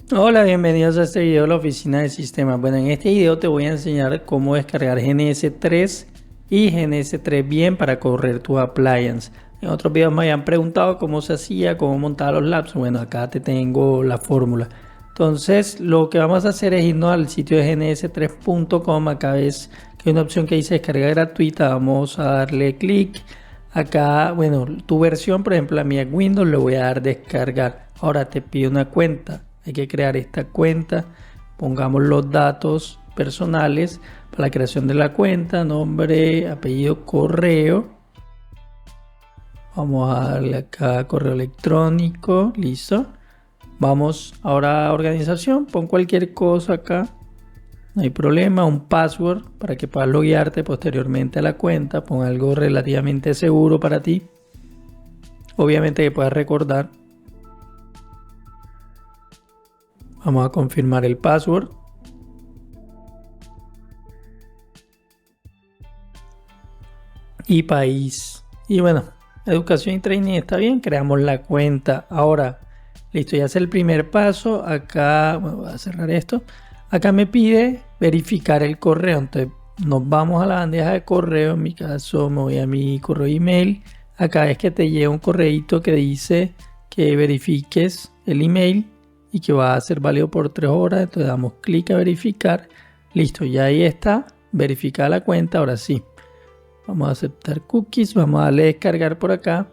Hola, bienvenidos a este video de la oficina de sistemas. Bueno, en este video te voy a enseñar cómo descargar GNS3 y GNS3 bien para correr tu appliance. En otros videos me habían preguntado cómo se hacía, cómo montar los labs. Bueno, acá te tengo la fórmula. Entonces, lo que vamos a hacer es irnos al sitio de gns3.com. Acá ves que hay una opción que dice descarga gratuita. Vamos a darle clic. Acá, bueno, tu versión, por ejemplo, la mía es Windows, le voy a dar descargar. Ahora te pide una cuenta. Hay que crear esta cuenta, pongamos los datos personales para la creación de la cuenta, nombre, apellido, correo. Vamos a darle acá correo electrónico, listo. Vamos ahora a organización, pon cualquier cosa acá, no hay problema, un password para que puedas loguearte posteriormente a la cuenta, pon algo relativamente seguro para ti, obviamente que puedas recordar. Vamos a confirmar el password. Y país. Y bueno, educación y training está bien, creamos la cuenta. Ahora, listo, ya es el primer paso. Acá, bueno, voy a cerrar esto. Acá me pide verificar el correo. Entonces, nos vamos a la bandeja de correo. En mi caso, me voy a mi correo email. Acá es que te llega un correíto que dice que verifiques el email y que va a ser válido por 3 horas. Entonces, damos clic a verificar. Listo, ya ahí está. Verificar la cuenta. Ahora sí. Vamos a aceptar cookies, vamos a darle descargar por acá.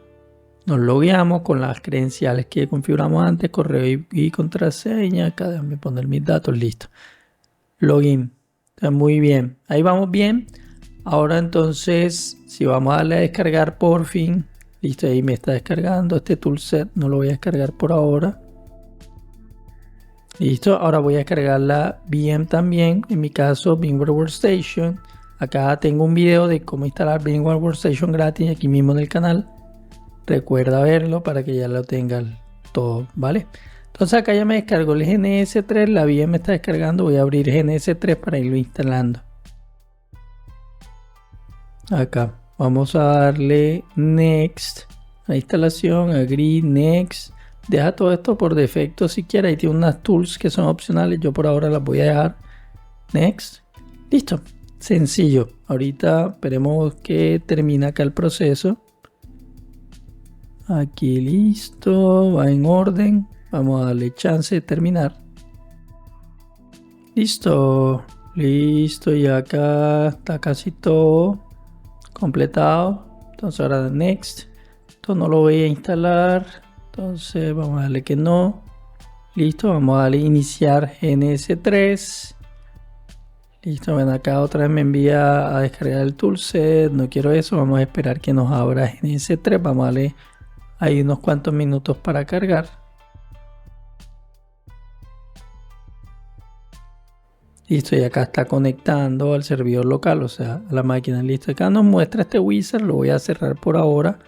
Nos logueamos con las credenciales que configuramos antes, correo y contraseña. Acá déjame poner mis datos, listo. Login. Está muy bien. Ahí vamos bien. Ahora entonces, si vamos a darle a descargar por fin. Listo, ahí me está descargando este toolset. No lo voy a descargar por ahora. Listo, ahora voy a descargar la VM también. En mi caso, VMware Workstation. Acá tengo un video de cómo instalar VMware Workstation gratis aquí mismo en el canal. Recuerda verlo para que ya lo tengas todo, ¿vale? Entonces acá ya me descargó el GNS3, la VM me está descargando. Voy a abrir GNS3 para irlo instalando. Acá vamos a darle Next a la instalación, Agree, Next. Deja todo esto por defecto si quieres. Ahí tiene unas tools que son opcionales. Yo por ahora las voy a dejar. Next. Listo. Sencillo. Ahorita esperemos que termine acá el proceso. Aquí listo. Va en orden. Vamos a darle chance de terminar. Listo. Listo. Y acá está casi todo completado. Entonces ahora next. Esto no lo voy a instalar. Entonces vamos a darle que no. Listo. Vamos a darle iniciar GNS3. Listo, ven acá otra vez me envía a descargar el toolset. No quiero eso, vamos a esperar que nos abra GNS3. Vamos a darle ahí unos cuantos minutos para cargar. Listo, y acá está conectando al servidor local, o sea, a la máquina. Listo, acá nos muestra este wizard. Lo voy a cerrar por ahora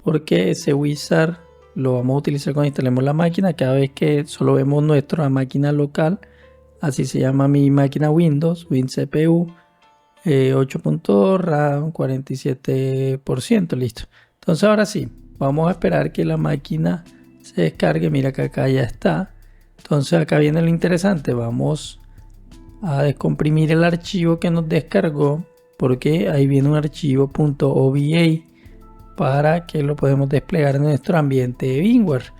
porque ese wizard lo vamos a utilizar cuando instalemos la máquina. Cada vez que solo vemos nuestra máquina local. Así se llama mi máquina Windows, WinCPU, 8.2 RAM, 47%, listo. Entonces ahora sí, vamos a esperar que la máquina se descargue. Mira que acá ya está. Entonces acá viene lo interesante. Vamos a descomprimir el archivo que nos descargó, porque ahí viene un archivo .oba para que lo podemos desplegar en nuestro ambiente de VMware.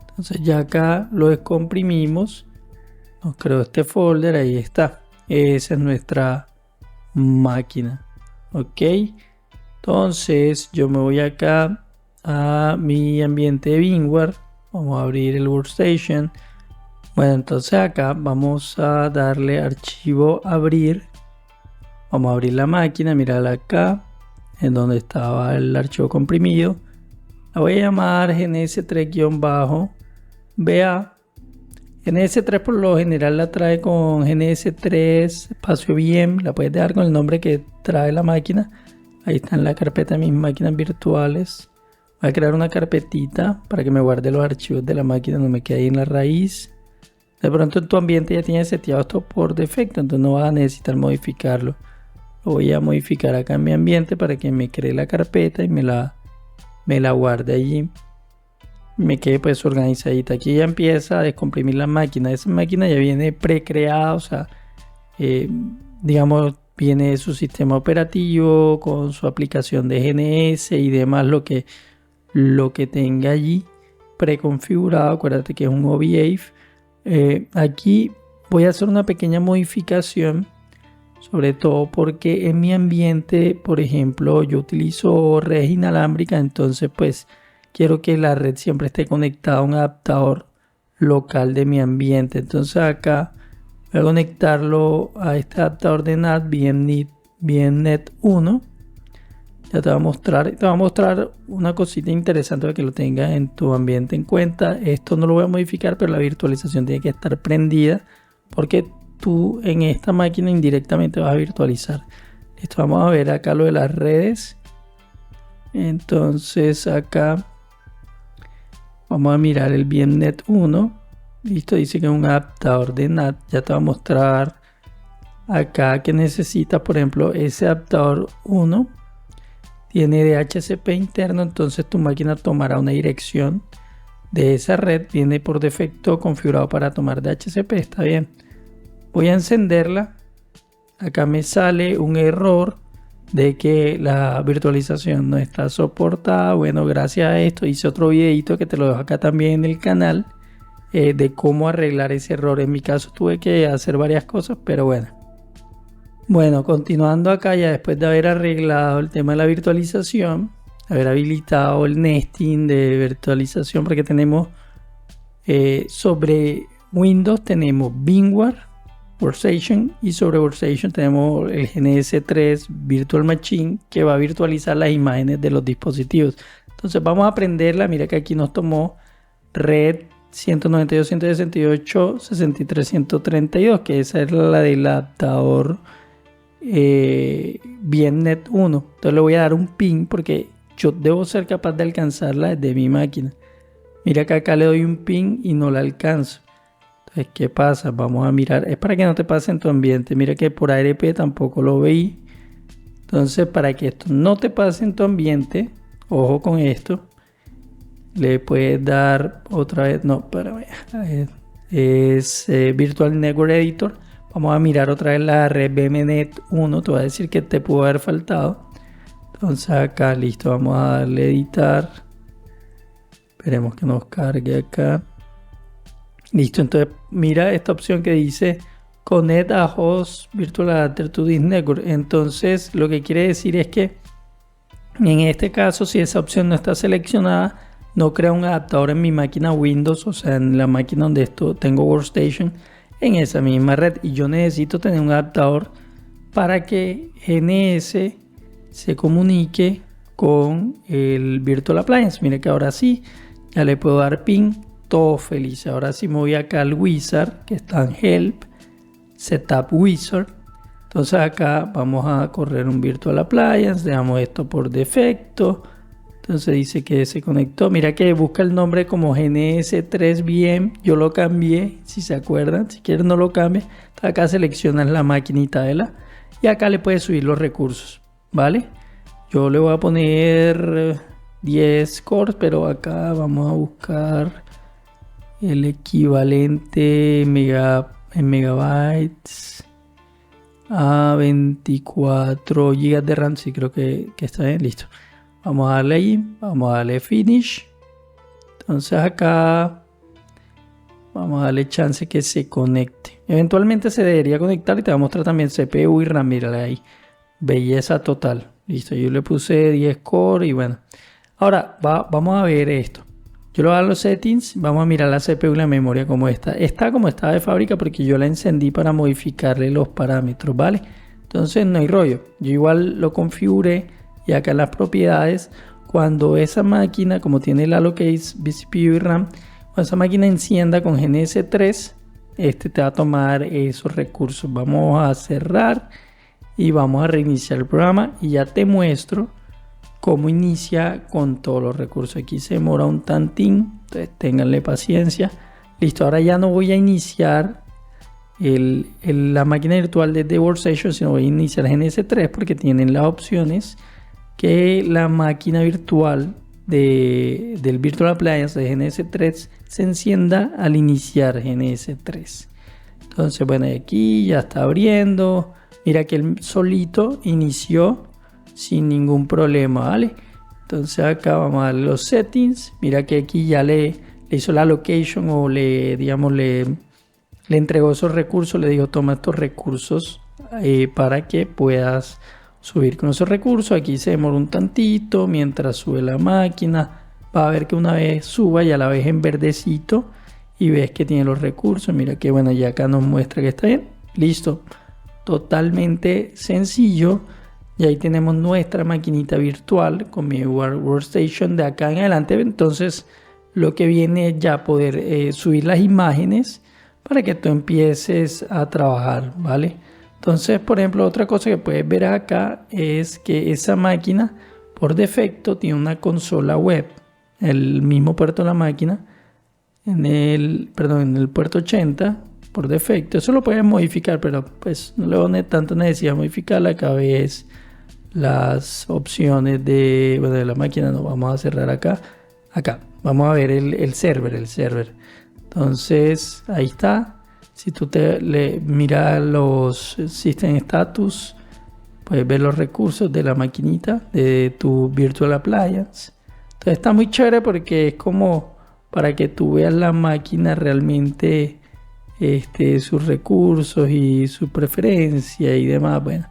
Entonces ya acá lo descomprimimos. Nos creó este folder, ahí está. Esa es nuestra máquina. Ok. Entonces yo me voy acá a mi ambiente de VMware. Vamos a abrir el Workstation. Bueno, entonces acá vamos a darle archivo abrir. Vamos a abrir la máquina, mirarla acá, en donde estaba el archivo comprimido. La voy a llamar GNS3-BA. GNS3 por lo general la trae con GNS3 espacio VM. La puedes dejar con el nombre que trae la máquina. Ahí está en la carpeta de mis máquinas virtuales. Voy a crear una carpetita para que me guarde los archivos de la máquina. No me quede ahí en la raíz. De pronto en tu ambiente ya tienes seteado esto por defecto, entonces no vas a necesitar modificarlo. Lo voy a modificar acá en mi ambiente para que me cree la carpeta y me la guarde allí. me quede pues organizadita. Aquí ya empieza a descomprimir la máquina. Esa máquina ya viene precreada, o sea, digamos, viene su sistema operativo con su aplicación de GNS y demás, lo que tenga allí preconfigurado. Acuérdate que es un OVAVE. Aquí voy a hacer una pequeña modificación, sobre todo porque en mi ambiente, por ejemplo, yo utilizo redes inalámbricas, entonces pues quiero que la red siempre esté conectada a un adaptador local de mi ambiente. Entonces acá voy a conectarlo a este adaptador de NAT VMnet 1. Ya te va a mostrar una cosita interesante para que lo tengas en tu ambiente en cuenta. Esto no lo voy a modificar, pero la virtualización tiene que estar prendida porque tú en esta máquina indirectamente vas a virtualizar. Listo, vamos a ver acá lo de las redes. Entonces acá vamos a mirar el VMnet 1. Listo, dice que es un adaptador de NAT. Ya te va a mostrar acá que necesitas, por ejemplo, ese adaptador 1 tiene DHCP interno, entonces tu máquina tomará una dirección de esa red. Viene por defecto configurado para tomar DHCP, está bien. Voy a encenderla. Acá me sale un error de que la virtualización no está soportada. Bueno, gracias a esto hice otro videito que te lo dejo acá también en el canal, de cómo arreglar ese error. En mi caso tuve que hacer varias cosas, pero bueno. Bueno, continuando acá, ya después de haber arreglado el tema de la virtualización, haber habilitado el nesting de virtualización, porque tenemos sobre Windows tenemos VMware Workstation y sobre Workstation tenemos el GNS3 Virtual Machine que va a virtualizar las imágenes de los dispositivos. Entonces vamos a aprenderla. Mira que aquí nos tomó red 192.168.63.132, que esa es la del adaptador VMnet 1. Entonces le voy a dar un ping porque yo debo ser capaz de alcanzarla desde mi máquina. Mira que acá le doy un ping y no la alcanzo. Entonces, ¿qué pasa? Vamos a mirar. Es para que no te pase en tu ambiente. Mira que por ARP tampoco lo veí. Entonces, para que esto no te pase en tu ambiente, ojo con esto, le puedes dar otra vez. No, para es Virtual Network Editor. Vamos a mirar otra vez la red VMnet 1. Te voy a decir que te pudo haber faltado. Entonces acá, listo. Vamos a darle editar. Esperemos que nos cargue acá. Listo. Entonces mira esta opción que dice Connect a Host Virtual Adapter to this Network. Entonces lo que quiere decir es que en este caso, si esa opción no está seleccionada, no crea un adaptador en mi máquina Windows, o sea, en la máquina donde tengo Workstation, en esa misma red, y yo necesito tener un adaptador para que GNS se comunique con el Virtual Appliance. Mire que ahora sí, ya le puedo dar ping, todo feliz. Ahora sí me voy acá al Wizard, que está en Help, Setup Wizard. Entonces acá vamos a correr un Virtual Appliance, dejamos esto por defecto. Entonces dice que se conectó. Mira que busca el nombre como GNS3VM. Yo lo cambié, si se acuerdan. Si quieren no lo cambie. Acá seleccionas la maquinita de la. Y acá le puedes subir los recursos. ¿Vale? Yo le voy a poner 10 cores. Pero acá vamos a buscar el equivalente en megabytes a 24 GB de RAM. Sí, creo que está bien. Listo. Vamos a darle ahí, vamos a darle finish. Entonces acá vamos a darle chance que se conecte. Eventualmente se debería conectar y te va a mostrar también CPU y RAM. Mírale ahí, belleza total. Listo, yo le puse 10 core y bueno. Ahora vamos a ver esto. Yo le voy a dar los settings, vamos a mirar la CPU y la memoria como está. Está como está de fábrica porque yo la encendí para modificarle los parámetros, ¿vale? Entonces no hay rollo. Yo igual lo configuré. Y acá en las propiedades, cuando esa máquina, como tiene el allocate, vCPU y RAM, cuando esa máquina encienda con GNS3, te va a tomar esos recursos. Vamos a cerrar y vamos a reiniciar el programa y ya te muestro cómo inicia con todos los recursos. Aquí se demora un tantín, entonces ténganle paciencia. Listo, ahora ya no voy a iniciar la máquina virtual desde Workstation, sino voy a iniciar GNS3 porque tienen las opciones que la máquina virtual del Virtual Appliance de GNS3 se encienda al iniciar GNS3. Entonces, bueno, aquí ya está abriendo. Mira que él solito inició sin ningún problema, ¿vale? Entonces acá vamos a darle los settings. Mira que aquí ya le hizo la allocation o le entregó esos recursos. Le dijo, toma estos recursos para que puedas subir con esos recursos. Aquí se demora un tantito mientras sube la máquina. Va a ver que una vez suba ya la ves en verdecito y ves que tiene los recursos. Mira que bueno, ya acá nos muestra que está bien. Listo. Totalmente sencillo. Y ahí tenemos nuestra maquinita virtual con mi Workstation de acá en adelante. Entonces lo que viene es ya poder subir las imágenes para que tú empieces a trabajar, ¿vale? Entonces, por ejemplo, otra cosa que puedes ver acá es que esa máquina por defecto tiene una consola web. El mismo puerto de la máquina en el puerto 80 por defecto. Eso lo puedes modificar, pero pues no le veo tanta necesidad de modificarla. Acá ves las opciones de la máquina. Nos vamos a cerrar acá. Vamos a ver el server. Entonces ahí está. Si tú miras los System Status, puedes ver los recursos de la maquinita de tu Virtual Appliance. Entonces está muy chévere porque es como para que tú veas la máquina realmente, sus recursos y su preferencia y demás. Bueno,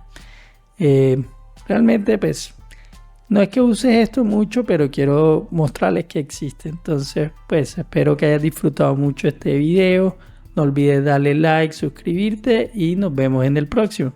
realmente pues no es que uses esto mucho, pero quiero mostrarles que existe. Entonces pues espero que hayas disfrutado mucho este video. No olvides darle like, suscribirte y nos vemos en el próximo.